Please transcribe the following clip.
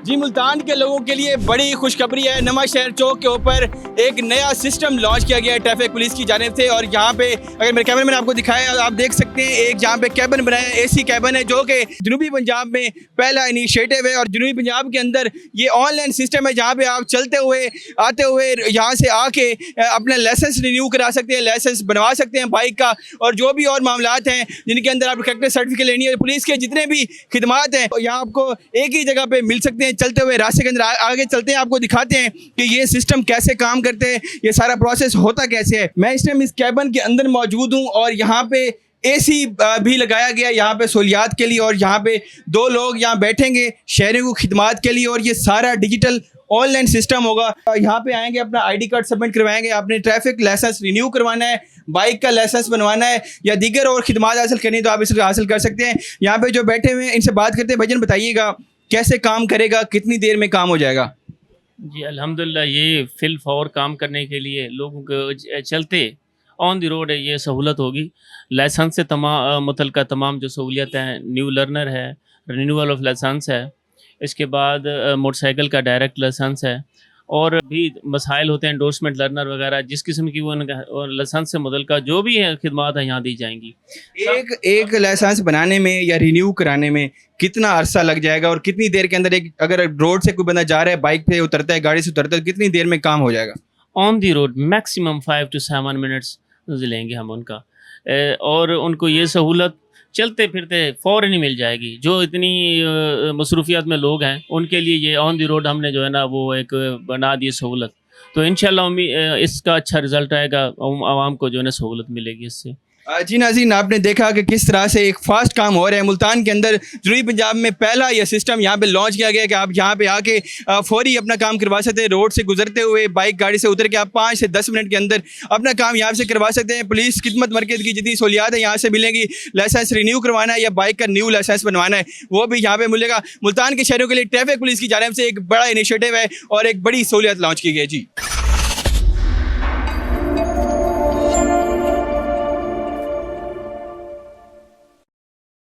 जी, मुल्तान के लोगों के लिए बड़ी खुशखबरी है। नमा शहर चौक के ऊपर एक नया सिस्टम लॉन्च किया गया है ट्रैफिक पुलिस की जानिब से। और यहाँ पे अगर मेरे कैमरे में आपको दिखाया, आप देख सकते हैं एक यहाँ पे कैबिन बनाया है, एसी कैबिन है, जो कि जनूबी पंजाब में पहला इनिशिएटिव है। और जनूबी पंजाब के अंदर ये ऑनलाइन सिस्टम है, जहाँ पे आप चलते हुए आते हुए यहाँ से आके अपना लाइसेंस रिन्यू करा सकते हैं, लाइसेंस बनवा सकते हैं बाइक का, और जो भी और मामलात हैं जिनके अंदर आप करेक्टर सर्टिफिकेट लेनी है, पुलिस के जितने भी खिदमात हैं यहाँ आपको एक ही जगह पे मिल सकते हैं। चलते हुए रास्ते के अंदर आगे चलते हैं, आपको दिखाते हैं कि ये सिस्टम कैसे काम करते हैं, ये सारा प्रोसेस होता कैसे है। मैं इस टाइम इस कैबिन के अंदर मौजूद हूँ और यहाँ पे एसी भी लगाया गया यहाँ पे सहूलियात के लिए, और यहाँ पे 2 लोग यहाँ बैठेंगे शहरों को खिदमात के लिए। और ये सारा डिजिटल ऑनलाइन सिस्टम होगा। यहाँ पे आएंगे, अपना आईडी कार्ड सबमिट करवाएंगे, आपने ट्रैफिक लाइसेंस रिन्यू करवाना है, बाइक का लाइसेंस बनवाना है या दीगर और खिदमात हासिल करनी है तो आप इसे हासिल कर सकते हैं। यहाँ पे जो बैठे हुए हैं इनसे बात करते हैं। भाईजान बताइएगा कैसे काम करेगा, कितनी देर में काम हो जाएगा? जी अल्हम्दुलिल्लाह, ये फिल फॉर काम करने के लिए लोगों को चलते ऑन द रोड ये सहूलत होगी। लाइसेंस से मुतल्लिका तमाम जो सहूलियत हैं, न्यू लर्नर है, रिन्यूअल ऑफ लाइसेंस है, इसके बाद मोटरसाइकिल का डायरेक्ट लाइसेंस है, और भी मसाइल होते हैं एंडोर्समेंट लर्नर वगैरह, जिस किस्म की वो लाइसेंस से मुतल्लिका जो भी है खिदमात है यहाँ दी जाएंगी। एक लाइसेंस बनाने में या रिन्यू कराने में कितना अरसा लग जाएगा, और कितनी देर के अंदर एक अगर रोड से कोई बंदा जा रहा है, बाइक पे उतरता है, गाड़ी से उतरता है, कितनी देर में काम हो जाएगा? On the road maximum 5 to 7 minutes लेंगे हम उनका, और उनको ये सहूलत चलते फिरते फ़ौरन ही मिल जाएगी। जो इतनी मसरूफियात में लोग हैं उनके लिए ये ऑन दी रोड हमने जो है ना वो एक बना दी सहूलत। तो इंशाल्लाह इसका अच्छा रिज़ल्ट आएगा, आवाम को जो है ना सहूलत मिलेगी इससे। जी नाज़रीन, आपने देखा कि किस तरह से एक फास्ट काम हो रहा है मुल्तान के अंदर। जनूबी पंजाब में पहला यह सिस्टम यहाँ पे लॉन्च किया गया है कि आप यहाँ पे आके फौरी अपना काम करवा सकते हैं। रोड से गुजरते हुए बाइक गाड़ी से उतर के आप 5 से 10 मिनट के अंदर अपना काम यहाँ से करवा सकते हैं। पुलिस खिदमत मरकज़ की जितनी सहूलियात है यहाँ से मिलेंगी। लाइसेंस रिन्यू करवाना है या बाइक का न्यू लाइसेंस बनवाना है वो भी यहाँ पर मिलेगा। मुल्तान के शहरों के लिए ट्रैफिक पुलिस की जानिब से एक बड़ा इनिशिएटिव है और एक बड़ी सहूलियत लॉन्च की गई है। जी।